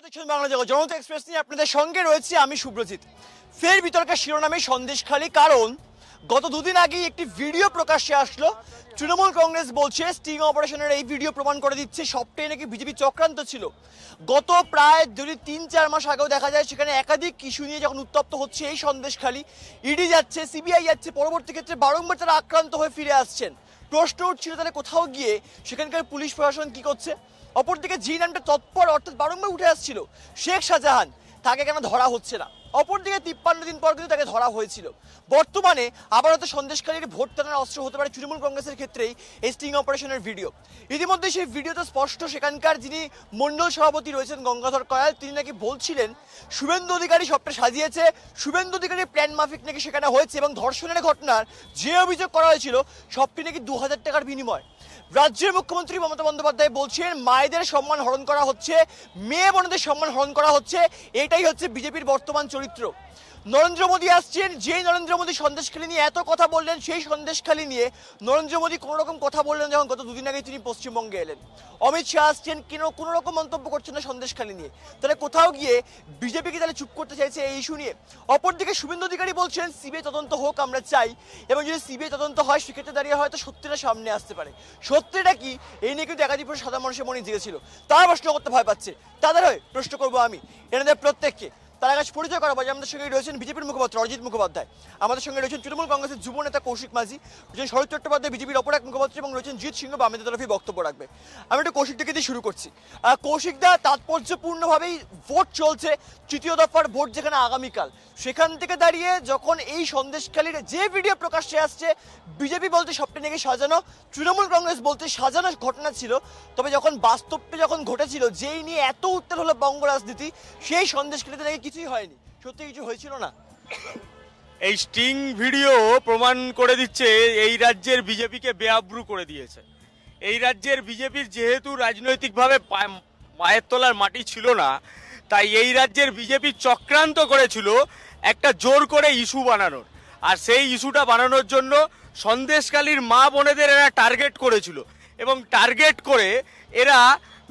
দেখছেন বাংলা জগৎ জনতা এক্সপ্রেস নিয়ে আপনাদের সঙ্গে রয়েছে আমি সুব্রজিৎ। ফের বিতর্কের শিরোনামে সন্দেশখালী, কারণ গত দুদিন আগেই একটি ভিডিও প্রকাশ্যে আসলো। তৃণমূল কংগ্রেস বলছে স্টিং অপারেশনের এই ভিডিও প্রমাণ করে দিচ্ছে সবটাই নাকি বিজেপি চক্রান্ত ছিল। গত প্রায় যদি 3-4 মাস আগেও দেখা যায় সেখানে একাধিক ইস্যু নিয়ে যখন উত্তপ্ত হচ্ছে এই সন্দেশখালী, ইডি যাচ্ছে, সিবিআই যাচ্ছে, পরবর্তী ক্ষেত্রে বারংবার তারা আক্রান্ত হয়ে ফিরে আসছেন। প্রশ্ন উঠছিল তাহলে কোথাও গিয়ে সেখানকার পুলিশ প্রশাসন কি করছে। অপরদিকে যে নামটা তৎপর অর্থাৎ বারংবার উঠে আসছিল শেখ শাহজাহান, তাকে কেন ধরা হচ্ছে না। অপরদিকে 53 দিন পর কিন্তু তাকে ধরা হয়েছিল। বর্তমানে আবার হয়তো সন্দেশকারীর ভোট টানার অস্ত্র হতে পারে তৃণমূল কংগ্রেসের ক্ষেত্রেই এই স্টিং অপারেশনের ভিডিও। ইতিমধ্যে সেই ভিডিওতে স্পষ্ট সেখানকার যিনি মণ্ডল সভাপতি রয়েছেন গঙ্গাধর কয়াল, তিনি নাকি বলছিলেন শুভেন্দু অধিকারী সবটা সাজিয়েছে, শুভেন্দু অধিকারীর প্ল্যান মাফিক নাকি সেখানে হয়েছে এবং ধর্ষণের ঘটনার যে অভিযোগ করা হয়েছিল সবটি নাকি 2000 টাকার বিনিময়। রাজ্যের মুখ্যমন্ত্রী মমতা বন্দ্যোপাধ্যায় বলছেন মায়েদের সম্মান হরণ করা হচ্ছে, মেয়ে বোনদের সম্মান হরণ করা হচ্ছে, এটাই হচ্ছে বিজেপির বর্তমান চরিত্র। নরেন্দ্র মোদী আসছেন, যেই নরেন্দ্র মোদী সন্দেশখালী নিয়ে এত কথা বললেন, সেই সন্দেশখালী নিয়ে নরেন্দ্র মোদী কোনো রকম কথা বললেন যখন গত দুদিন আগে তিনি পশ্চিমবঙ্গে এলেন। অমিত শাহ আসছেন, কোনো রকম মন্তব্য করছেন না সন্দেশখালী নিয়ে। তাহলে কোথাও গিয়ে বিজেপি কি তাহলে চুপ করতে চাইছে এই ইস্যু নিয়ে? অপরদিকে শুভেন্দু অধিকারী বলছেন সিবিআই তদন্ত হোক, আমরা চাই, এবং যদি সিবিআই তদন্ত হয় সেক্ষেত্রে দাঁড়িয়ে হয়তো সত্যিটা সামনে আসতে পারে। সত্যিটা কি এই নিয়ে কিন্তু একাধিক সাধারণ মানুষের মনে জেগেছিল, তারা প্রশ্ন করতে ভয় পাচ্ছে। তাদের হয়ে প্রশ্ন করবো আমি এনাদের প্রত্যেককে। তার আগে পরিচয় করা হয়, আমাদের সঙ্গে রয়েছেন বিজেপির মুখপাত্র অরিজিৎ মুখোপাধ্যায়, আমাদের সঙ্গে রয়েছেন তৃণমূল কংগ্রেসের যুব নেতা কৌশিক মাঝি, রয়েছেন শরৎ চট্টোপাধ্যায় বিজেপির অপর এক মুখপাত্র, এবং রয়েছেন জিৎ সিংহ বামেদের তরফে বক্তব্য রাখবে। আমি একটু কৌশিক থেকে দিয়ে শুরু করছি। কৌশিক দা, তাৎপর্যপূর্ণভাবেই ভোট চলছে, তৃতীয় দফার ভোট যেখানে আগামীকাল, সেখান থেকে দাঁড়িয়ে যখন এই সন্দেশখালীর যে ভিডিও প্রকাশ্যে আসছে, বিজেপি বলতে সবটা নাকি সাজানো, তৃণমূল কংগ্রেস বলতে সাজানো ঘটনা ছিল, তবে যখন বাস্তবটা যখন ঘটেছিল, যেই নিয়ে এত উত্তাল হলো বঙ্গ রাজনীতি, সেই সন্দেশখালীতে নাকি কিছুই হয়নি। সত্যি কিছু হয়েছিল না। এই স্টিং ভিডিও প্রমাণ করে দিচ্ছে এই রাজ্যের বিজেপিকে বেআব্রু করে দিয়েছে। এই রাজ্যের বিজেপির যেহেতু রাজনৈতিকভাবে পায়ের তলার মাটি ছিল না, তাই এই রাজ্যের বিজেপি চক্রান্ত করেছিল একটা জোর করে ইস্যু বানানোর। আর সেই ইস্যুটা বানানোর জন্য সন্দেশখালীর মা বোনেদের এরা টার্গেট করেছিল, এবং টার্গেট করে এরা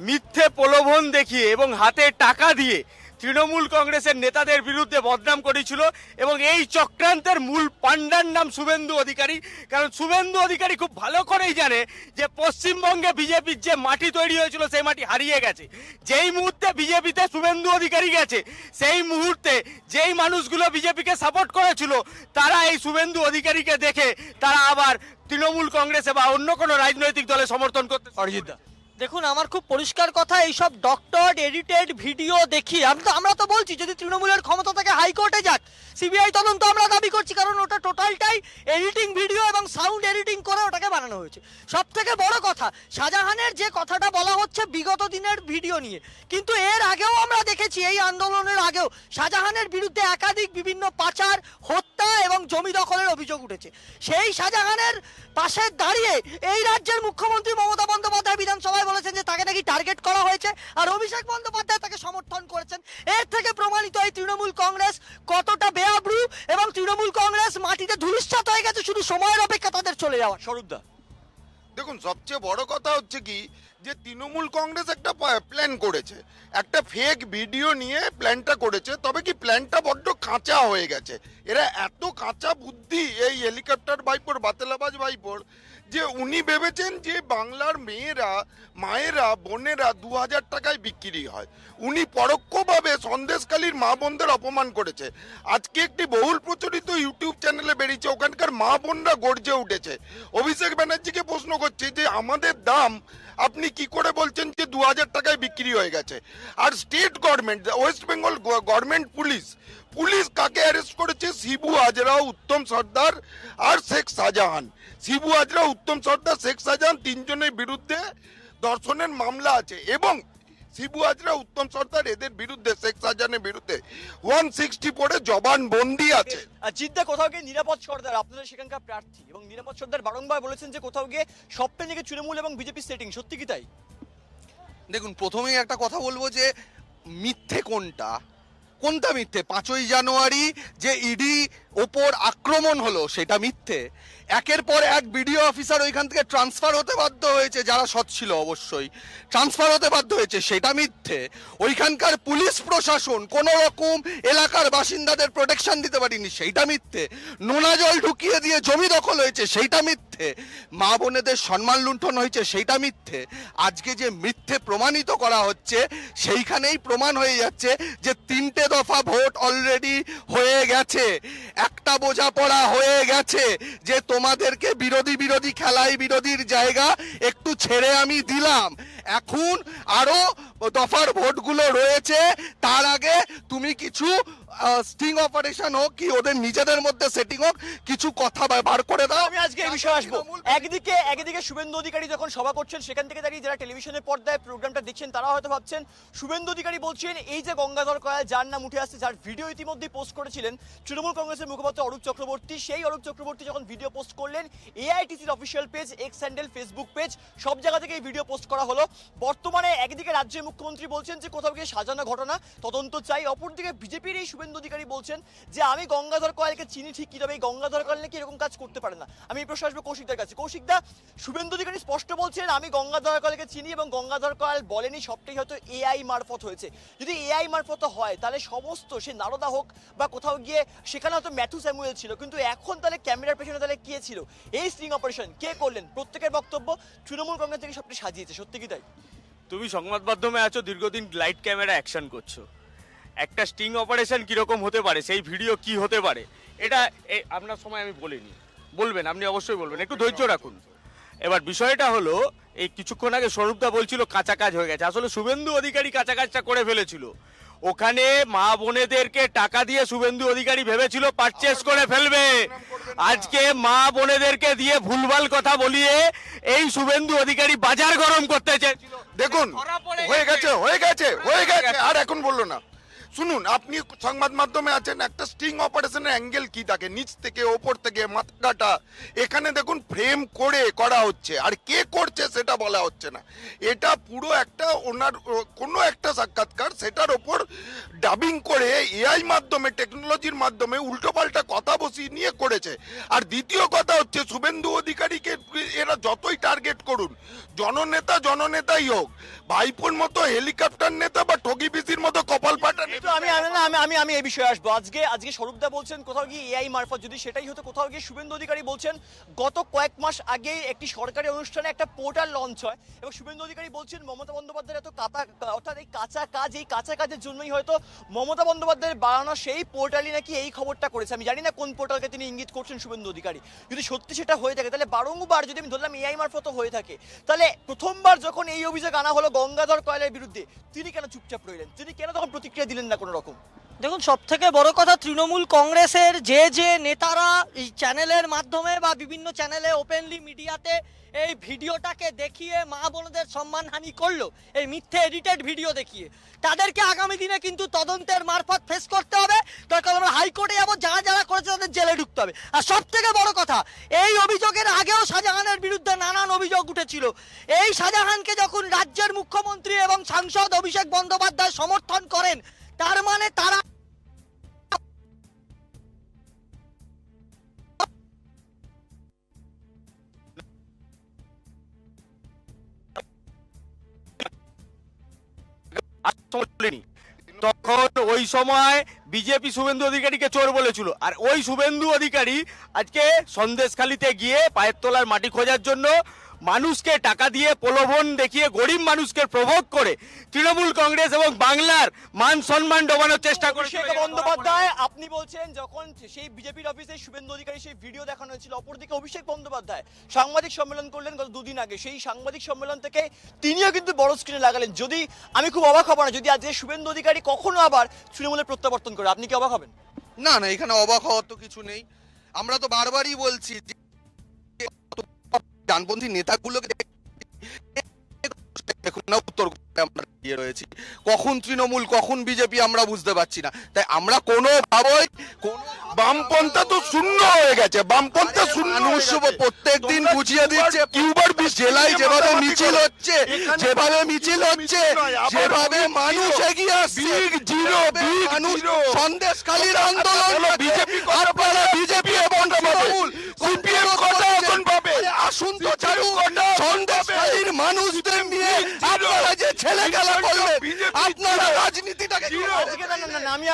মিথ্যে প্রলোভন দেখিয়ে এবং হাতে টাকা দিয়ে তৃণমূল কংগ্রেসের নেতাদের বিরুদ্ধে বদনাম করেছিল। এবং এই চক্রান্তের মূল পান্ডার নাম শুভেন্দু অধিকারী, কারণ শুভেন্দু অধিকারী খুব ভালো করেই জানে যে পশ্চিমবঙ্গে বিজেপির যে মাটি তৈরি হয়েছিল সেই মাটি হারিয়ে গেছে। যেই মুহূর্তে বিজেপিতে শুভেন্দু অধিকারী গেছে, সেই মুহূর্তে যেই মানুষগুলো বিজেপিকে সাপোর্ট করেছিল তারা এই শুভেন্দু অধিকারীকে দেখে তারা আবার তৃণমূল কংগ্রেসে বা অন্য কোনো রাজনৈতিক দলে সমর্থন করতে। অরিজিৎ দা, দেখুন, আমার খুব পরিষ্কার কথা, এইসব ডক্টর এডিটেড ভিডিও দেখি আমরা তো বলছি যদি তৃণমূলের ক্ষমতা থেকে হাইকোর্টে যাক, সিবিআই তদন্ত আমরা দাবি করছি, কারণ ওটা টোটালটাই এডিটিং ভিডিও এবং সাউন্ড এডিটিং করে ওটাকে বানানো হয়েছে। সব থেকে বড় কথা, শাহজাহানের যে কথাটা বলা হচ্ছে বিগত দিনের ভিডিও নিয়ে, কিন্তু এর আগেও আমরা দেখেছি, এই আন্দোলনের আগেও শাহজাহানের বিরুদ্ধে একাধিক বিভিন্ন পাচার, হত্যা এবং জমি দখলের অভিযোগ উঠেছে। সেই শাহজাহানের পাশে দাঁড়িয়ে এই রাজ্যের মুখ্যমন্ত্রী মমতা বন্দ্যোপাধ্যায় বিধানসভায় বলেছেন যে তাকে নাকি টার্গেট করা হয়েছে, আর অভিষেক বন্দ্যোপাধ্যায় তাকে সমর্থন করেছেন। এর থেকে প্রমাণিত এই তৃণমূল কংগ্রেস কতটা বেআব্রু, এবং তৃণমূল কংগ্রেস মাটিতে ধূলিসাৎ হয়ে গেছে, শুধু সময়ের অপেক্ষা তাদের চলে যাওয়ার। স্বরূপ দা, দেখুন, সবচেয়ে বড় কথা হচ্ছে কি যে তৃণমূল কংগ্রেস একটা প্ল্যান করেছে, একটা ফেক ভিডিও নিয়ে প্ল্যানটা করেছে। তবে কি প্ল্যানটা বড্ড কাঁচা হয়ে গেছে। এরা এত কাঁচা বুদ্ধি এই হেলিকপ্টার ভাইপোর, বাতেলাবাজ ভাইপোর, যে উনি ভেবেছেন যে বাংলার মেয়েরা, মায়েরা, বোনেরা 2000 টাকায় বিক্রি হয়। উনি পরোক্ষভাবে সন্দেশখালীর মা বোনদের অপমান করেছে। আজকে একটি বহুল প্রচলিত ইউটিউব চ্যানেলে বেরিয়েছে, ওখানকার মা বোনরা গর্জে উঠেছে। অভিষেক ব্যানার্জিকে প্রশ্ন করছে যে আমাদের দাম আপনি কি করে বলছেন যে 2000 টাকায় বিক্রি হয়ে গেছে। আর state government, west Bengal government police কাকে অ্যারেস্ট করেছে? শিবু হাজরা, উত্তম সর্দার আর শেখ শাহজাহান। শিবু হাজরা, উত্তম সর্দার, শেখ শাহজাহান তিনজনের বিরুদ্ধে ধর্ষণের মামলা আছে, এবং শিবু হাজরা, উত্তম সর্দার এদের বিরুদ্ধে, শেখ শাহজাহানের বিরুদ্ধে 164 জবানবন্দি আছে। জিদ্দা, কোথাও গিয়ে নিরাপদ সর্দার আপনাদের সেখানকার প্রার্থী, এবং নিরাপদ সর্দার বারংবার বলেছেন যে কোথাও গিয়ে সবটা নাকি তৃণমূল এবং বিজেপি সেটিং, সত্যি কি তাই? দেখুন, প্রথমেই একটা কথা বলবো যে মিথ্যে কোনটা মিথ্যে? 5ই জানুয়ারি যে ইডি ওপর আক্রমণ হলো সেটা মিথ্যে। একের পর এক বিডিও অফিসার ওইখান থেকে ট্রান্সফার হতে বাধ্য হয়েছে, যারা সৎ ছিল অবশ্যই ট্রান্সফার হতে বাধ্য হয়েছে, সেটা মিথ্যে। ওইখানকার পুলিশ প্রশাসন কোনো রকম এলাকার বাসিন্দাদের প্রোটেকশন দিতে পারেনি, সেইটা মিথ্যে। নোনা জল ঢুকিয়ে দিয়ে জমি দখল হয়েছে, সেইটা মিথ্যে। মা বোনেদের সম্মান লুণ্ঠন হয়েছে, সেইটা মিথ্যে। আজকে যে মিথ্যে প্রমাণিত করা হচ্ছে, সেইখানেই প্রমাণ হয়ে যাচ্ছে যে 3টে দফা ভোট অলরেডি হয়ে গেছে। একটা বোঝাপড়া হয়ে গেছে যে তোমাদেরকে বিরোধী খেলায় বিরোধীর জায়গা একটু ছেড়ে আমি দিলাম। এখন আরো দফার ভোটগুলো রয়েছে, তার আগে তুমি কিছু স্টিং অপারেশন হোক কি ওদের নিজেদের মধ্যে সেটিং হোক, কিছু কথা বার করে দাও। আমি আজকে এই বিষয়ে আসবো। একদিকে শুভেন্দু অধিকারী যখন সভা করছেন, সেখান থেকে দাঁড়িয়ে যারা টেলিভিশনের পর্দায় প্রোগ্রামটা দেখছেন তারা হয়তো ভাবছেন শুভেন্দু অধিকারী বলছেন এই যে গঙ্গাধর কয়াল যার নাম উঠে আসছে, যার ভিডিও ইতিমধ্যে পোস্ট করেছিলেন তৃণমূল কংগ্রেসের মুখপাত্র অরূপ চক্রবর্তী, সেই অরূপ চক্রবর্তী যখন ভিডিও পোস্ট করলেন এআইটিসির official page, X handle, Facebook page, সব জায়গা থেকে এই ভিডিও পোস্ট করা হলো। বর্তমানে একদিকে রাজ্যের মুখ্যমন্ত্রী বলছেন যে কোথাও গিয়ে সাজানো ঘটনা, তদন্ত চাই। অপরদিকে বিজেপির এই শুভেন্দু অধিকারী বলছেন যে আমি গঙ্গাধর কয়ালকে চিনি ঠিক কি, তবে এই গঙ্গাধর কয়াল নাকি এরকম কাজ করতে পারে না। আমি এই প্রশ্ন আসবো কৌশিকদার কাছে। কৌশিকদা, শুভেন্দু অধিকারী স্পষ্ট বলছেন আমি গঙ্গাধর কয়ালকে চিনি এবং গঙ্গাধর কয়াল বলেনি, সবটাই হয়তো এআই মারফত হয়েছে। যদি এআই মারফত হয় তাহলে সমস্ত সে নারদা হোক বা কোথাও গিয়ে সেখানে হয়তো ম্যাথু স্যামুয়েল ছিল, কিন্তু এখন তাহলে ক্যামেরার পেছনে তাহলে কে ছিল, এই স্ট্রিং অপারেশন কে করলেন? প্রত্যেকের বক্তব্য তৃণমূল কংগ্রেস থেকে সবটা সাজিয়েছে, সত্যি কি তাই? তুমি সংবাদ মাধ্যমে আছো, দীর্ঘদিন লাইট ক্যামেরা অ্যাকশন করছো, একটা স্টিং অপারেশন কিরকম হতে পারে, সেই ভিডিও কি হতে পারে, এটা আপনার সময় আমি বলিনি, বলবেন, আপনি অবশ্যই বলবেন, একটু ধৈর্য রাখুন। এবার বিষয়টা হলো এই কিছুক্ষণ আগে স্বরূপদা বলছিল কাঁচা কাজ হয়ে গেছে, আসলে শুভেন্দু অধিকারী কাঁচা কাজটা করে ফেলেছিল। ওখানে মা বোনেদেরকে টাকা দিয়ে শুভেন্দু অধিকারী ভেবেছিল পারচেস করে ফেলবে। আজকে মা বোনেদেরকে দিয়ে ভুলভাল কথা বলিয়ে এই শুভেন্দু অধিকারী বাজার গরম করতে চেয়েছিল। দেখুন হয়ে গেছে, আর এখন বললো না। শুনুন, আপনি সংবাদ মাধ্যমে আছেন, একটা স্টিং অপারেশনের অ্যাঙ্গেল কি থাকে, নিচ থেকে ওপর থেকে মাথা কাটা, এখানে দেখুন ফ্রেম করে করা হচ্ছে, আর কে করছে সেটা বলা হচ্ছে না। এটা পুরো একটা ওনার কোনো একটা সাক্ষাৎকার, সেটার ওপর ডাবিং করে এআই মাধ্যমে, টেকনোলজির মাধ্যমে উল্টোপাল্টা কথা বসিয়ে নিয়ে করেছে। আর দ্বিতীয় কথা হচ্ছে শুভেন্দু অধিকারীকে এরা যতই টার্গেট করুন, জননেতাই হোক, ভাইপোর মতো হেলিকপ্টার নেতা বা ঠগি বিসির মতো কপাল পাটা নেতা। আমি এই বিষয়ে আসবো। আজকে স্বরূপদা বলছেন কোথাও গিয়ে এআই মারফত, যদি সেটাই হতো কোথাও গিয়ে শুভেন্দু অধিকারী বলছেন গত কয়েক মাস আগে একটি সরকারি অনুষ্ঠানে একটা পোর্টাল লঞ্চ হয় এবং শুভেন্দু অধিকারী বলছেন মমতা বন্দ্যোপাধ্যায়ের এত অর্থাৎ এই কাঁচা কাজের জন্যই হয়তো মমতা বন্দ্যোপাধ্যায়ের বাড়ানো সেই পোর্টালই নাকি এই খবরটা করেছে। আমি জানি না কোন পোর্টালকে তিনি ইঙ্গিত করছেন শুভেন্দু অধিকারী। যদি সত্যি সেটা হয়ে থাকে তাহলে বারংবার, যদি আমি ধরলাম এআই মারফত হয়ে থাকে, তাহলে প্রথমবার যখন এই অভিযোগ আনা হলো গঙ্গাধর কয়ালের বিরুদ্ধে, তিনি কেন চুপচাপ রইলেন? তিনি কেন তখন প্রতিক্রিয়া দিলেন না কোনো রকম? দেখুন, সব থেকে বড় কথা তৃণমূল কংগ্রেসের যে নেতারা এই চ্যানেলের মাধ্যমে বা বিভিন্ন চ্যানেলে ওপেনলি মিডিয়াতে এই ভিডিওটাকে দেখিয়ে মা বোনদের সম্মানহানি করলো, এই মিথ্যে এডিটেড ভিডিও দেখিয়ে, তাদেরকে আগামী দিনে কিন্তু তদন্তের মারফত ফেস করতে হবে। দরকার আমরা হাইকোর্টে যাবো, যারা করেছে তাদের জেলে ঢুকতে হবে। আর সব থেকে বড় কথা, এই অভিযোগের আগেও শাহজাহানের বিরুদ্ধে নানান অভিযোগ উঠেছিল। এই শাহজাহানকে যখন রাজ্যের মুখ্যমন্ত্রী এবং সাংসদ অভিষেক বন্দ্যোপাধ্যায় সমর্থন করেন, তার মানে তারা তখন ওই সময় বিজেপি শুভেন্দু অধিকারীকে চোর বলেছিল, আর ওই শুভেন্দু অধিকারী আজকে সন্দেশখালিতে গিয়ে পায়ের তলার মাটি খোঁজার জন্য মানুষকে টাকা দিয়ে প্রলোভন দেখিয়ে গরিব মানুষকে প্রভোগ করে তৃণমূল কংগ্রেস এবং বাংলার মান সম্মান ডোবানোর চেষ্টা করেছে অভিষেক বন্দ্যোপাধ্যায়। আপনি বলছেন যখন সেই বিজেপির অফিসে শুভেন্দু অধিকারী সেই ভিডিও দেখানো হয়েছিল, অপরদিকে অভিষেক বন্দ্যোপাধ্যায় সাংবাদিক সম্মেলন করলেন গত দুদিন আগে, সেই সাংবাদিক সম্মেলন থেকে তিনিও কিন্তু বড় স্ক্রিনে লাগালেন। যদি আমি খুব অবাক হব না যদি আজকে শুভেন্দু অধিকারী কখনো আবার তৃণমূলের প্রত্যাবর্তন করে, আপনি কি অবাক হবেন? না, এখানে অবাক হওয়ার তো কিছু নেই। আমরা তো বারবারই বলছি যে ডানপন্থী নেতাগুলোকে দেখুন না, উত্তর আমরা দিয়ে রয়েছি, কখন তৃণমূল কখন বিজেপি আমরা বুঝতে পারছি না। তাই আমরা কোনোভাবেই বামপন্থা তো শূন্য হয়ে গেছে, বামপন্থা শূন্য। মানুষ প্রত্যেক দিন বুঝিয়ে দিচ্ছে, কিউবার জেলায় যেভাবে মিছিল হচ্ছে, যেভাবে মানুষ এগিয়ে আসছে, সন্দেশখালীর আন্দোলন বিজেপি এবং তৃণমূল CPM কটা আসন পাবে? আসুন তো ছাড়ুন, কটা সন্দেশখালীর মানুষদের নিয়ে আপনারা যে ছেলে খেলা করবেন, BJP আপনারা রাজনীতিটাকে আজকে না না না না, আমি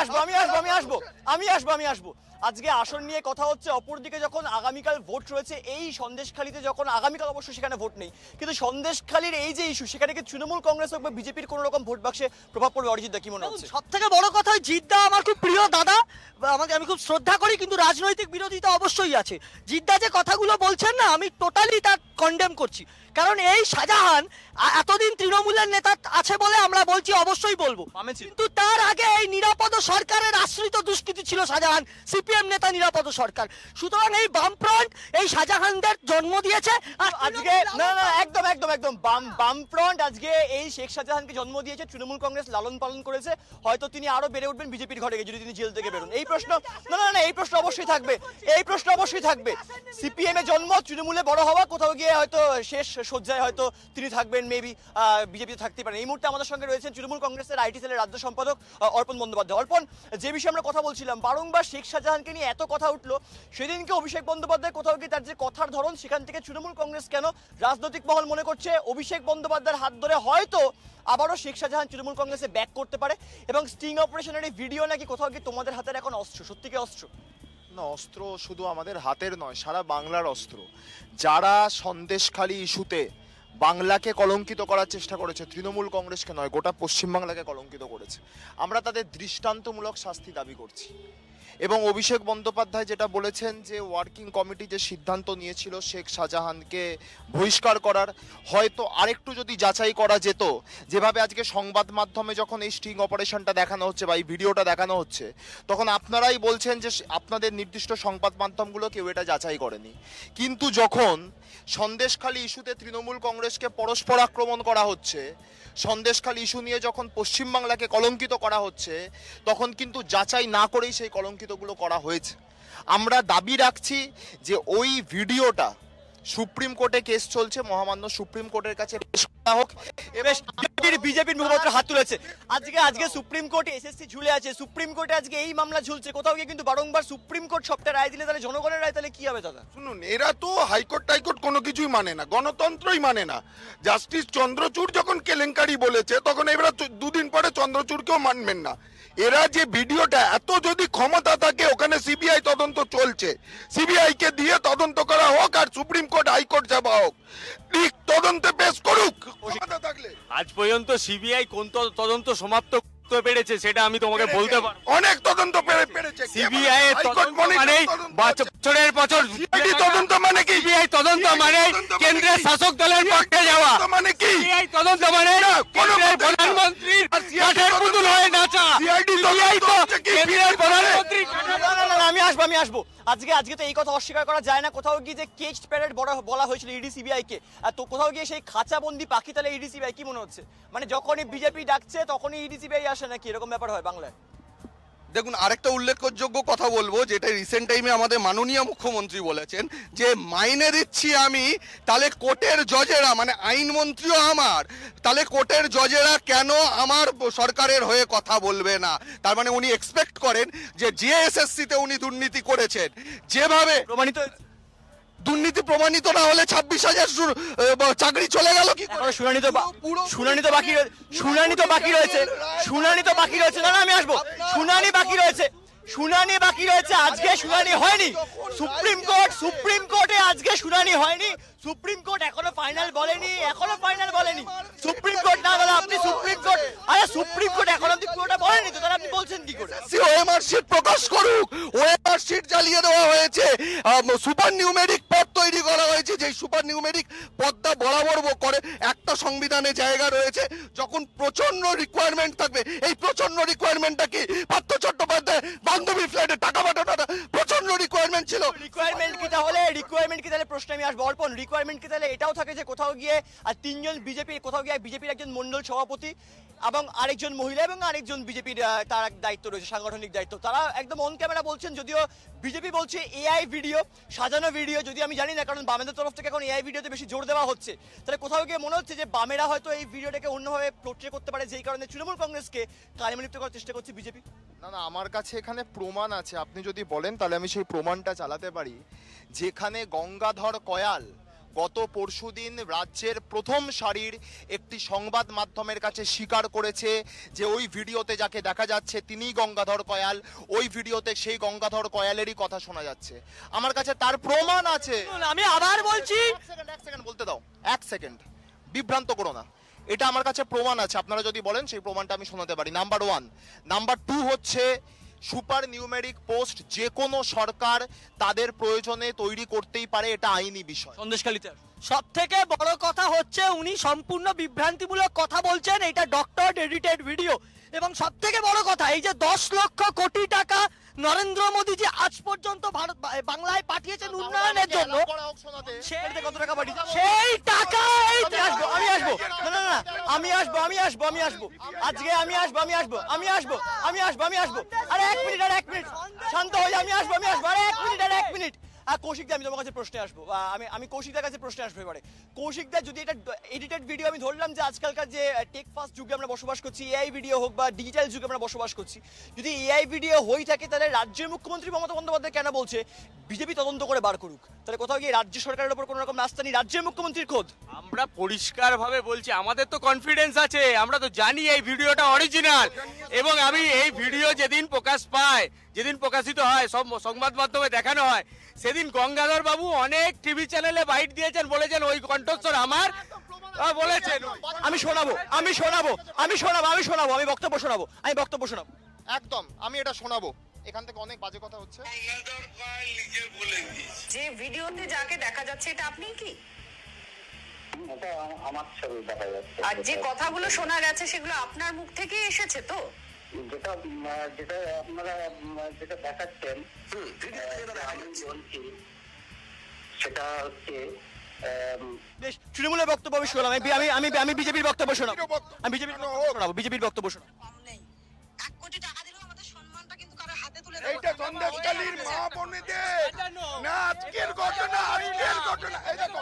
আসবো আজকে আসন নিয়ে কথা হচ্ছে। অপরদিকে যখন আগামীকাল ভোট রয়েছে এই সন্দেশখালীতে, যখন আগামীকাল অবশ্যই সেখানে ভোট নেই, কিন্তু সন্দেশখালীর এই যে ইস্যু, সেখানে কি তৃণমূল কংগ্রেস হোক বা বিজেপির কোনো রকম ভোট বাক্সে প্রভাব পড়বে? অরিজিৎ দা কি মনে হচ্ছে? সব থেকে বড় কথা জিদ্দা আমার খুব প্রিয় দাদা, আমাকে আমি খুব শ্রদ্ধা করি, কিন্তু রাজনৈতিক বিরোধিতা অবশ্যই আছে। জিদ্দা যে কথাগুলো বলছেন না, আমি টোটালি তার কন্ডেম করছি। কারণ এই শাহজাহান এতদিন তৃণমূলের নেতা আছে বলে আমরা বলছি, অবশ্যই বলবো, বামে ছিল। কিন্তু তার আগে এই নিরাপদ সরকারের আশ্রিত দুষ্কৃতী ছিল শাহজাহান, সিপিএম নেতা নিরাপদ সরকার। সুতরাং এই বামফ্রন্ট এই শাহজাহানদের জন্ম দিয়েছে। আর আজকে না না একদম একদম একদম বামফ্রন্ট আজকে এই শেখ শাহজাহানকে জন্ম দিয়েছে, তৃণমূল কংগ্রেস লালন পালন করেছে। হয়তো তিনি আরো বেড়ে উঠবেন বিজেপির ঘরে গিয়ে, যদি তিনি জেল থেকে বেরোন। এই প্রশ্ন না না না, এই প্রশ্ন অবশ্যই থাকবে, এই প্রশ্ন অবশ্যই থাকবে। সিপিএম এ জন্ম, তৃণমূলে বড় হওয়া, কোথাও গিয়ে হয়তো শেষ সজ্জায় হয়তো তিনি থাকবেন, মেবি বিজেপিতে থাকতে পারেন। এই মুহূর্তে আমাদের সঙ্গে রয়েছেন তৃণমূল কংগ্রেসের আইটি সেলের রাজ্য সম্পাদক অর্পণ বন্দ্যোপাধ্যায়। অর্পণ, যে বিষয়ে আমরা কথা বলছিলাম, বারংবার শেখ শাহজাহানকে নিয়ে এত কথা উঠলো, সেদিনকে অভিষেক বন্দ্যোপাধ্যায় কোথাও গিয়ে তার যে কথার ধরন, সেখান থেকে তৃণমূল কংগ্রেস কেন রাজনৈতিক মহল মনে করছে অভিষেক বন্দ্যোপাধ্যায়ের হাত ধরে হয়তো আবারও শেখ শাহজাহান তৃণমূল কংগ্রেসে ব্যাক করতে পারে, এবং স্টিং অপারেশনের এই ভিডিও নাকি কোথাও গিয়ে তোমাদের হাতের এখন অস্ত্র, সত্যি কি অস্ত্র? না, অস্ত্র শুধু আমাদের হাতের নয়, সারা বাংলার অস্ত্র। যারা সন্দেশখালী ইস্যুতে বাংলাকে কলঙ্কিত করার চেষ্টা করেছে, তৃণমূল কংগ্রেসকে নয়, গোটা পশ্চিমবাংলাকে কলঙ্কিত করেছে, আমরা তাদের দৃষ্টান্তমূলক শাস্তি দাবি করছি। এবং অভিষেক বন্দ্যোপাধ্যায় যেটা বলেছেন যে ওয়ার্কিং কমিটি যে সিদ্ধান্ত নিয়েছিল শেখ শাহজাহানকে বহিষ্কার করার, হয়তো আরেকটু যদি যাচাই করা যেত, যেভাবে আজকে সংবাদ মাধ্যমে যখন এই স্টিং অপারেশনটা দেখানো হচ্ছে বা এই ভিডিওটা দেখানো হচ্ছে, তখন আপনারাই বলছেন যে আপনাদের নির্দিষ্ট সংবাদ মাধ্যমগুলো কেউ এটা যাচাই করেনি। কিন্তু যখন সন্দেশখালী ইস্যুতে তৃণমূল কংগ্রেসকে পরস্পর আক্রমণ করা হচ্ছে, সন্দেশখালী ইস্যু নিয়ে যখন পশ্চিমবাংলাকে কলঙ্কিত করা হচ্ছে, তখন কিন্তু যাচাই না করেই সেই কলঙ্কিতগুলো করা হয়েছে। আমরা দাবি রাখছি যে ওই ভিডিওটা সুপ্রিম কোর্টে কেস চলছে, মহামান্য সুপ্রিম কোর্টের কাছে পেশ করা হোক। বেশ, বিজেপির মুখপাত্র হাত তুলেছে। আজকে সুপ্রিম কোর্টে এসএসসি ঝুলে আছে, সুপ্রিম কোর্টে আজকে এই মামলা ঝুলছে, কোথাও গিয়ে কিন্তু বারংবার সুপ্রিম কোর্ট সবটা রায় দিলে তাহলে জনগণের রায় তাহলে কি হবে দাদা? শুনুন, এরা তো হাইকোর্ট টাইকোর্ট কোনো কিছুই মানে না, গণতন্ত্রই মানে না। জাস্টিস চন্দ্রচূড় যখন কেলেঙ্কারি বলেছে, তখন এরা দুদিন পরে চন্দ্রচূড়কেও মানবেন না। এরা যে ভিডিওটা, এত যদি ক্ষমতা থাকে, ওখানে সিবিআই তদন্ত চলছে, সিবিআই কে দিয়ে তদন্ত করা হোক, আর সুপ্রিম কোর্ট হাইকোর্ট যাওয়া হোক, ঠিক তদন্তে পেশ করুক ক্ষমতা থাকলে। আজ পর্যন্ত সিবিআই কোন তদন্ত সমাপ্ত করতে পেরেছে সেটা আমি তোমাকে বলতে পারবো। অনেক তদন্ত পেরেছে। সিবিআই হাইকোর্ট মানে বছরের বছর সিআইডি তদন্ত মানে কি? সিবিআই তদন্ত মানে কেন্দ্রের শাসক দলের পক্ষে যাওয়া। মানে কি? সিবিআই তদন্ত মানে কেন্দ্রের প্রধানমন্ত্রীর কাঠের পুতুল হয়ে নাচা। সিআইডি সিবিআই তো কেন্দ্রের প্রধানমন্ত্রী। না না না, আমি আসবো আজকে তো এই কথা অস্বীকার করা যায় না, কোথাও গিয়ে যে কেজড প্যারেড বলা হয়েছিল ইডি সিবিআই কে, আর তো কোথাও গিয়ে সেই খাঁচাবন্দি পাখি, তাহলে ইডি সিবিআই কি মনে হচ্ছে? মানে যখনই বিজেপি ডাকছে তখনই ইডি সিবিআই আসে নাকি, এরকম ব্যাপার হয় বাংলায়? দেখুন, আরেকটা উল্লেখযোগ্য কথা বলবো, যেটা রিসেন্ট টাইমে আমাদের মাননীয় মুখ্যমন্ত্রী বলেছেন যে মাইনে দিচ্ছি আমি, তাহলে কোর্টের জজেরা, মানে আইনমন্ত্রীও আমার, তাহলে কোর্টের জজেরা কেন আমার সরকারের হয়ে কথা বলবে না? তার মানে উনি এক্সপেক্ট করেন যে এসএসসিতে উনি দুর্নীতি করেছেন, যেভাবে প্রমাণিত দুর্নীতি প্রমাণিত না হলে 26,000 চাকরি চলে গেল কি করে? এখনো শুনানি তো বাকি রয়েছে। না আমি আসবো, শুনানি বাকি রয়েছে, আজকে শুনানি হয়নি। সুপ্রিম কোর্টে আজকে শুনানি হয়নি, সুপ্রিম কোর্ট এখনো ফাইনাল বলেনি। সুপ্রিম কোর্ট না বলে আপনি সুপ্রিম কোর্ট এখন অব্দি পুরোটা বলেনি, তো তাহলে আপনি বলছেন কি করে? ওএমআর শিট প্রকাশ করুক। ওএমআর শিট জ্বালিয়ে দেওয়া হয়েছে, সুপার নিউমেরিক পদ তৈরি করা হয়েছে, যে সুপার নিউমেরিক পদটা বরাবর করে একটা সংবিধানে জায়গা রয়েছে। যখন প্রচন্ড রিকোয়ারমেন্ট থাকবে, এই প্রচন্ড রিকোয়ারমেন্টটা কি? পার্থ চট্টোপাধ্যায় বান্ধবী ফ্ল্যাটে টাকা পাঠানোটা প্রচন্ড রিকোয়ারমেন্ট ছিল। রিকোয়ারমেন্ট কি তাহলে প্রশ্ন আমি আসবো অর্পণ, রিকোয়ারমেন্ট কি তাহলে এটাও থাকে যে কোথাও গিয়ে আর তিনজন বিজেপির একজন মন্ডল সভাপতি এবং আরেকজন মহিলা এবং আরেকজন বিজেপির তার দায়িত্ব রয়েছে, সাংগঠনিক দায়িত্ব, তারা একদম অন ক্যামেরা বলছেন, যদিও বিজেপি বলছে এআই ভিডিও, সাজানো ভিডিও, যদি আমি জানি না, কারণ বামেদের তরফ থেকে এখন এআই ভিডিওতে বেশি জোর দেওয়া হচ্ছে, তাহলে কোথাও গিয়ে মনে হচ্ছে যে যে বামেরা হয়তো এই ভিডিওটাকে অন্যভাবে পোর্ট্রে করতে পারে, যেই কারণে তৃণমূল কংগ্রেসকে কালিমালিপ্ত করার চেষ্টা করছে বিজেপি? না না, আমার কাছে এখানে প্রমাণ আছে, আপনি যদি বলেন তাহলে আমি সেই প্রমাণটা চালাতে পারি। যেখানে গঙ্গাধর কয়াল গত পরশুদিন রাজ্যের প্রথম সারির একটি সংবাদ মাধ্যমের কাছে স্বীকার করেছে যে ওই ভিডিওতে যাকে দেখা যাচ্ছে তিনিই গঙ্গাধর কয়াল, ওই ভিডিওতে সেই গঙ্গাধর কয়ালেরই কথা শোনা যাচ্ছে। আমার কাছে তার প্রমাণ আছে। আমি আবার বলছি, এক সেকেন্ড বলতে দাও, এক সেকেন্ড, বিভ্রান্ত করো না। এটা আমার কাছে প্রমাণ আছে, আপনারা যদি বলেন সেই প্রমাণটা আমি শোনাতে পারি। নাম্বার 1। নাম্বার 2 হচ্ছে সুপার নিউমেরিক পোস্ট যে কোনো সরকার তাদের প্রয়োজনে তৈরি করতেই পারে, এটা আইনি বিষয়। সন্দেশখালীতে সব থেকে বড় কথা হচ্ছে উনি সম্পূর্ণ বিভ্রান্তিমূলক কথা বলছেন, এটা ডক্টর এডিটেড ভিডিও। এবং সব থেকে বড় কথা, এই যে 10 লক্ষ কোটি টাকা নরেন্দ্র মোদী যে আজ পর্যন্ত ভারত বাংলায় পাঠিয়েছেন উন্নয়নের জন্য, কত টাকা পাঠিয়েছে? সেই টাকা আমি আসবো না না না, আমি আসবো আজকে আমি আসবো। আরে এক মিনিট শান্ত হয়ে যাও, আমি আসবো আরে এক মিনিট। কৌশিকদা, আমি তোমার কাছে প্রশ্নে আসবো, আমি কৌশিকদার কাছে প্রশ্নে আসবো এবারে। কৌশিকদা, যদি এটা এডিটেড ভিডিও, আমি ধরলাম যে আজকালকার যে টেক ফাস্ট যুগে আমরা বসবাস করছি, এআই ভিডিও হোক বা ডিজিটাল যুগে আমরা বসবাস করছি, যদি এআই ভিডিও হয়ে থাকে, তাহলে রাজ্যের মুখ্যমন্ত্রী মমতা বন্দ্যোপাধ্যায় কেন বলছে বিজেপি তদন্ত করে বার করুক? তাহলে কোথাও গিয়ে রাজ্য সরকারের উপর কোনো রকম নাস্তা নেই, রাজ্যের মুখ্যমন্ত্রীর খোদ। আমরা পরিষ্কারভাবে বলছি, আমাদের তো কনফিডেন্স আছে, আমরা তো জানি এই ভিডিওটা অরিজিনাল। এবং আমি এই ভিডিও যেদিন প্রকাশ পায়, যেদিন প্রকাশিত হয়, সব সংবাদ মাধ্যমে দেখানো হয়, সেদিন গঙ্গাধর বাবু অনেক টিভি চ্যানেলে বাইট দিয়েছেন, বলেছেন ওই কণ্ঠস্বর আমার, বলেছেন। আমি বক্তব্য শোনাবো। একদম, আমি এটা শোনাবো। এখান থেকে অনেক বাজে কথা হচ্ছে। যে ভিডিওতে যাকে দেখা যাচ্ছে এটা আপনি কি? আমার ছবি দেখা যাচ্ছে। আর যে কথাগুলো শোনা গেছে সেগুলো আপনার মুখ থেকেই এসেছে তো? যেটা যেটা আপনারা যেটা দেখাচ্ছেন, আমি বলছি সেটা হচ্ছে বেশ, তৃণমূলের বক্তব্য আমি শোনালাম, আমি বিজেপির বক্তব্য শোনাবো। বিজেপির বক্তব্য শোনাবো। কম নেই। 1 কোটি টাকা দিলেও আমাদের সম্মানটা কিন্তু কারো হাতে তুলে এইটা সন্দেশখালীর মা বোনেদের না, আজকের ঘটনা। এই দেখো,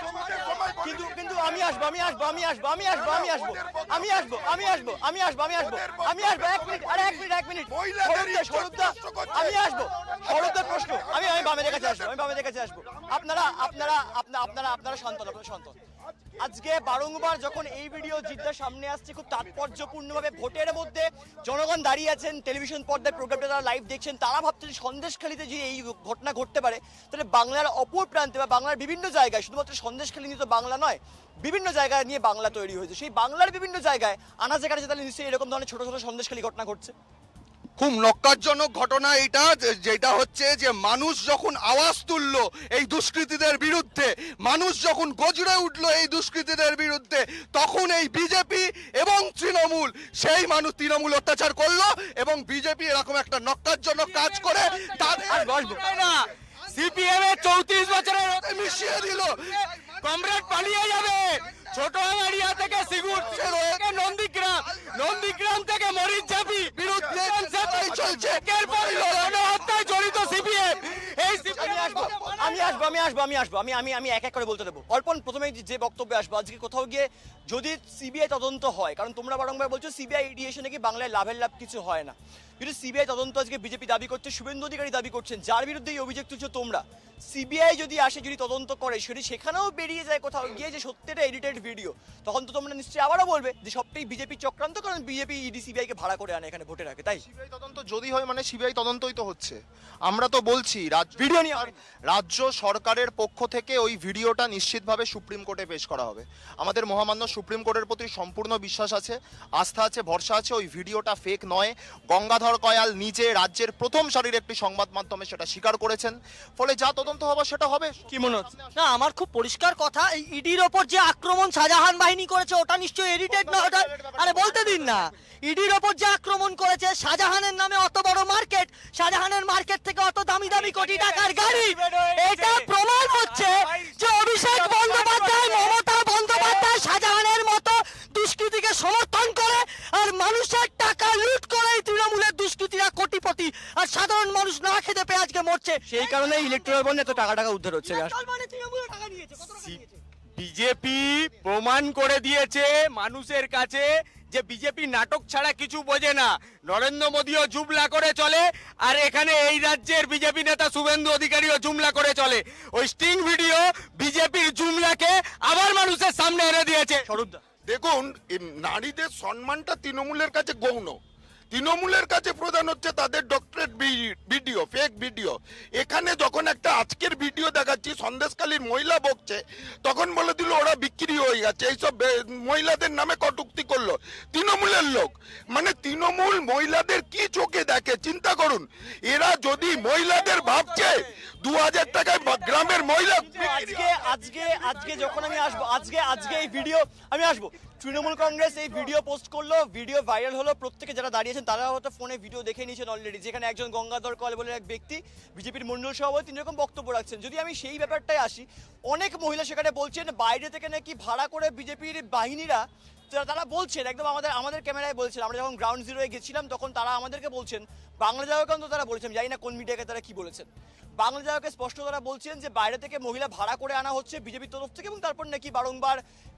তোমাদের সময় বলে কিন্তু আমি আসবো। এক মিনিট। স্বরূপদা, আমি আসবো। স্বরূপদার প্রশ্ন, আমি বামেদের কাছে আসবো। আপনারা শান্ত। আজকে বারংবার যখন এই ভিডিও জিদ্দার সামনে আসছে, খুব তাৎপর্যপূর্ণভাবে ভোটের মধ্যে জনগণ দাঁড়িয়ে আছেন, টেলিভিশন পর্দায় প্রোগ্রামটা তারা লাইভ দেখছেন, তারা ভাবছেন সন্দেশখালীতে যদি এই ঘটনা ঘটতে পারে, তাহলে বাংলার অপর প্রান্তে বা বাংলার বিভিন্ন জায়গায়, শুধুমাত্র সন্দেশখালী নিয়ে তো বাংলা নয়, বিভিন্ন জায়গায় নিয়ে বাংলা তৈরি হয়েছে, সেই বাংলার বিভিন্ন জায়গায় আনাচে কানাচে তাহলে নিশ্চয়ই এরকম ধরনের ছোট ছোট সন্দেশখালী ঘটনা ঘটছে। খুব নক্কারজনক ঘটনা এটা, যেটা হচ্ছে যে মানুষ যখন আওয়াজ তুললো এই দুষ্কৃতীদের বিরুদ্ধে, মানুষ যখন গজরে উঠলো এই দুষ্কৃতীদের বিরুদ্ধে, তখন এই বিজেপি এবং তৃণমূল, সেই মানুষ তৃণমূল অত্যাচার করলো এবং বিজেপি এরকম একটা নক্কারজনক কাজ করে তাদের সিপিএম এর 34 বছরের মিশিয়ে দিল। কমরেড পালিয়ে যাবে ছোট আড়িয়া থেকে সিগুর থেকে নন্দীগ্রাম থেকে মরিচঝাপি বিরুদ্ধে চলছে। হত্যায় জড়িত সিপিএম। এই আমি আসবো। আমি এক এক করে বলতে দেবো। অর্পণ, প্রথমে যে বক্তব্যে আসবো, আজকে কোথাও গিয়ে যদি সিবিআই তদন্ত হয়, কারণ তোমরা বারংবার বলছো সিবিআই ইডিএ নাকি বাংলায় লাভ কিছু হয় না, যদি সিবিআই তদন্ত আজকে বিজেপি দাবি করছে, শুভেন্দু অধিকারী দাবি করছেন, যার বিরুদ্ধে এই অভিযোগ তুলছো তোমরা, সিবিআই যদি আসে, যদি তদন্ত করে, সেখানেও বেরিয়ে যায় কোথাও গিয়ে যে সত্যি এটা এডিটেড ভিডিও, তখন তো তোমরা নিশ্চয়ই আবারও বলবে যে সবটাই বিজেপি চক্রান্ত, কারণ বিজেপি ইডি সিবিআই কে ভাড়া করে আনে এখানে ভোটের আগে, তাই? সিবিআই তদন্ত যদি হয় মানে সিবিআই তদন্তই তো হচ্ছে। আমরা তো বলছি ভিডিও নিয়ে রাজ্য সরকারের পক্ষ থেকে ওই ভিডিওটা নিশ্চিতভাবে সুপ্রিম কোর্টে পেশ করা হবে। আমাদের মহামান্য সুপ্রিম কোর্টের প্রতি সম্পূর্ণ বিশ্বাস আছে, আস্থা আছে, ভরসা আছে। ওই ভিডিওটা ফেক নয়। গঙ্গাধর কয়াল নিজে রাজ্যের প্রথম সারির একটি সংবাদ মাধ্যমে সেটা স্বীকার করেছেন, ফলে যা তদন্ত হবার সেটা হবে। কি মনে হচ্ছে? না, আমার খুব পরিষ্কার কথা, এই ইডির ওপর যে আক্রমণ শাহজাহান বাহিনী করেছে ওটা নিশ্চয়ই এডিটেড না। ওটা আরে বলতে দিন না। ইডির ওপর যে আক্রমণ করেছে, শাহজাহানের নামে অত বড় মার্কেট, শাহজাহানের মার্কেট থেকে অত দামি দামি কোটি টাকার গাড়ি, এটা প্রমাণ হচ্ছে যে অভিষেক বন্দ্যোপাধ্যায়, মমতা বন্দ্যোপাধ্যায় শাহজাহানের মতো দুষ্কৃতীকে সমর্থন করে, আর মানুষের টাকা লুট করে এই তৃণমূলের দুষ্কৃতীরা কোটিপতি, আর সাধারণ মানুষ না খেতে পেয়ে আজকে মরছে। সেই কারণে ইলেকট্রাল বন্ডে এত টাকা উদ্ধার হচ্ছে। মানে তৃণমূলের টাকা নিয়েছে, কত টাকা নিয়েছে? বিজেপি প্রমাণ করে দিয়েছে মানুষের কাছে যে বিজেপি নাটক ছাড়া কিছু বোঝে না। নরেন্দ্র মোদীও জুমলা করে চলে, আর এখানে এই রাজ্যের বিজেপি নেতা শুভেন্দু অধিকারীও জুমলা করে চলে। ওই স্টিং ভিডিও বিজেপির জুমলাকে আবার মানুষের সামনে এনে দিয়েছে। স্বরূপদা, দেখুন এই নারীদের সম্মানটা তৃণমূলের কাছে গৌণ, তৃণমূলের কাছে প্রধান হচ্ছে তাদের ডক্টরেট ভিডিও, ফেক ভিডিও। এখানে যখন একটা আজকের ভিডিও দেখাচ্ছি সন্দেশখালীর মহিলা বকছে, তখন বলে দিল ওরা বিক্রি হয়ে গেছে, এইসব মহিলাদের নামে কটূক্তি করলো তৃণমূলের লোক। মানে তৃণমূল মহিলাদের কি চোখে দেখে চিন্তা করুন। এরা যদি মহিলাদের ভাবছে 2000 টাকায় গ্রামের মহিলা আজকে যখন আমি আসবো, আজকে এই ভিডিও আমি আসবো, তৃণমূল কংগ্রেস এই ভিডিও পোস্ট করলো, ভিডিও ভাইরাল হলো, প্রত্যেকে যারা দাঁড়িয়েছেন তারা হয়তো ফোনে ভিডিও দেখে নিয়েছেন অলরেডি, যেখানে একজন গঙ্গাধর কল বলে এক ব্যক্তি বিজেপির মন্ডল সভাপতি তিনি এরকম বক্তব্য রাখছেন। যদি আমি সেই ব্যাপারটাই আসি, অনেক মহিলা সেখানে বলছেন বাইরে থেকে নাকি ভাড়া করে বিজেপির বাহিনীরা, তারা বলছেন একদম আমাদের ক্যামেরায় বলছেন, আমরা যখন গ্রাউন্ড জিরোয় গেছিলাম তখন তারা আমাদেরকে বলছেন, বাংলা জায়গাকে তো তারা বলছেন, জানি না কোন মিডিয়াকে তারা কি বলেছেন, বাংলা জায়গাকে স্পষ্ট তারা বলছেন যে বাইরে থেকে মহিলা ভাড়া করে আনা হচ্ছে বিজেপির তরফ থেকে, এবং তারপর নাকি বারংবার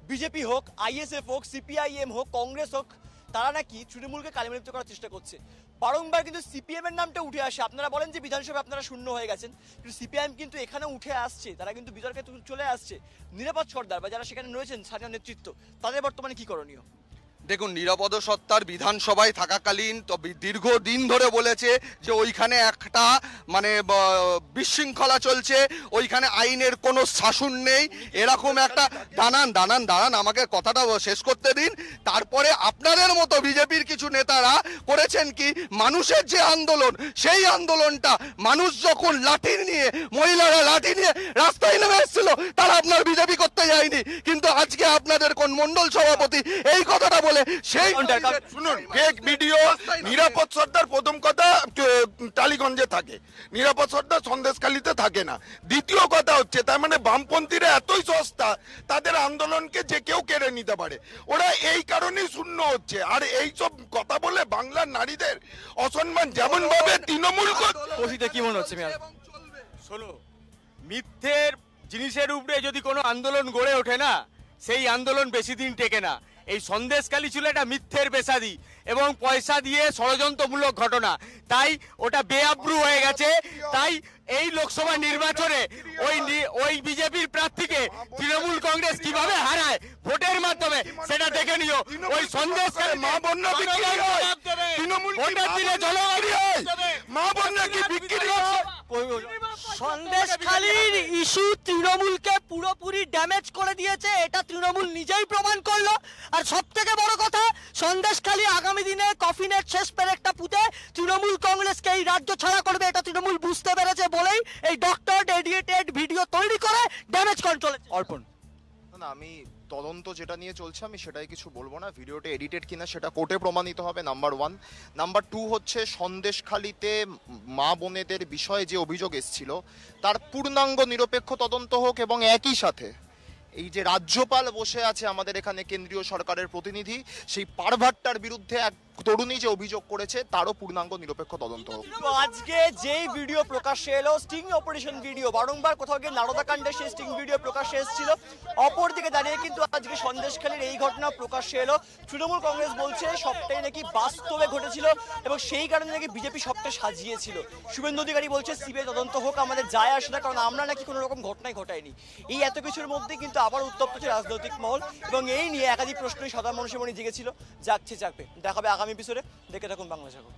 বিজেপি হোক, আইএসএফ হোক, সিপিআইএম হোক, কংগ্রেস হোক, তারা নাকি তৃণমূলকে কালিমালিপ্ত করার চেষ্টা করছে। বারংবার কিন্তু সিপিএম এর নামটা উঠে আসে। আপনারা বলেন যে বিধানসভা আপনারা শূন্য হয়ে গেছেন, কিন্তু সিপিআইএম কিন্তু এখানে উঠে আসছে, তারা কিন্তু বিতর্কে চলে আসছে। নিরাপদ সর্দার বা যারা সেখানে রয়েছেন স্থানীয় নেতৃত্ব, তাদের বর্তমানে কি করণীয়? দেখুন, নিরাপদ সত্তার বিধানসভায় থাকাকালীন দীর্ঘদিন ধরে বলেছে যে ওইখানে একটা মানে বিশৃঙ্খলা চলছে, ওইখানে আইনের কোনো শাসন নেই, এরকম একটা দাঁড়ান আমাকে কথাটা শেষ করতে দিন। তারপরে আপনাদের মতো বিজেপির কিছু নেতারা করেছেন কি, মানুষের যে আন্দোলন, সেই আন্দোলনটা মানুষ যখন লাঠি নিয়ে, মহিলারা লাঠি নিয়ে রাস্তায় নেমে এসেছিল, তারা আপনার বিজেপি করতে যায়নি। কিন্তু আজকে আপনাদের কোন মন্ডল সভাপতি এই কথাটা বলে সেই শুনুন, ফেক ভিডিও। নিরাপদ সর্দার প্রথম কথা টালিগঞ্জে থাকে, নিরাপদ সর্দার সন্দেশখালীতে থাকে না। দ্বিতীয় কথা হচ্ছে তার মানে বামপন্থীরা এতই সস্তা, তাদের আন্দোলনকে যে কেউ কেড়ে নিতে পারে, ওরা এই কারণেই শূন্য হচ্ছে। আর এই সব কথা বলে বাংলার নারীদের অসম্মান যেমন ভাবে তৃণমূল করছে। কি মনে হচ্ছে? শোনো, মিথ্যের জিনিসের উপরে যদি কোনো আন্দোলন গড়ে ওঠে না, সেই আন্দোলন বেশি দিন টেকে না। এই সন্দেশখালী ছিল একটা মিথ্যের বেসাদি এবং পয়সা দিয়ে ষড়যন্ত্রমূলক ঘটনা, তাই ওটা বেআব্রু হয়ে গেছে। তাই এই লোকসভা নির্বাচনে ওই বিজেপির প্রার্থীকে তৃণমূল কংগ্রেস কিভাবে হারায় ভোটের মাধ্যমে সেটা দেখে নিও। ওই সন্দেশখালী মা বন্যা বিক্রি হয়, তৃণমূল ভোটের দিনে জনগণই হয়, মা বন্যা কি বিক্রি হয়? সন্দেশখালীর ইস্যু তৃণমূলকে পুরোপুরি ড্যামেজ করে দিয়েছে, এটা তৃণমূল নিজেই প্রমাণ করলো। আর সব থেকে বড় কথা, সন্দেশখালী আগামী দিনে কফিনের শেষ পেরেকটা পুঁতে তৃণমূল কংগ্রেসকে এই রাজ্য ছাড়া করবে, এটা তৃণমূল বুঝতে পেরেছে বলেই এই ডক্টর এডিটেড ভিডিও তৈরি করে ড্যামেজ কন্ট্রোলে। অর্পণ, না, আমি তদন্ত যেটা নিয়ে চলছে আমি সেটাই কিছু বলবো না। ভিডিওটা এডিটেড কিনা সেটা কোর্টে প্রমাণিত হবে, নাম্বার 1। নাম্বার 2 হচ্ছে সন্দেশখালীতে মা বোনেদের বিষয়ে যে অভিযোগ এসেছিল তার পূর্ণাঙ্গ নিরপেক্ষ তদন্ত হোক, এবং একই সাথে এই যে রাজ্যপাল বসে আছে আমাদের এখানে কেন্দ্রীয় সরকারের প্রতিনিধি, সেই পারভাট্টার বিরুদ্ধে এক তরুণী যে অভিযোগ করেছে তারও পূর্ণাঙ্গ নিরপেক্ষ তদন্ত হোক। তো আজকে যেই ভিডিও প্রকাশ্যে এলো, স্টিং অপারেশন ভিডিও, বারংবার কোথাও গিয়ে নারদা কাণ্ডে সেই স্টিং ভিডিও প্রকাশ্যে এসেছিল, অপরদিকে দাঁড়িয়ে কিন্তু আজকে সন্দেশখালীর এই ঘটনা প্রকাশ্যে এলো। তৃণমূল কংগ্রেস বলছে সবটাই নাকি বাস্তবে ঘটেছিল এবং সেই কারণে নাকি বিজেপি সবটা সাজিয়েছিল। শুভেন্দু অধিকারী বলছে সিবিআই তদন্ত হোক, আমাদের যায় আসে না, কারণ আমরা নাকি কোনো রকম ঘটনাই ঘটায়নি। এই এত কিছুর মধ্যে কিন্তু আবার উত্তপ্ত হচ্ছে রাজনৈতিক মহল, এবং এই নিয়ে একাধিক প্রশ্নই সাধারণ মানুষের মনে জেগেছিল, জাগছে, জাগবে। দেখাবে আগামী এপিসোডে, দেখে থাকুন বাংলা সাগর।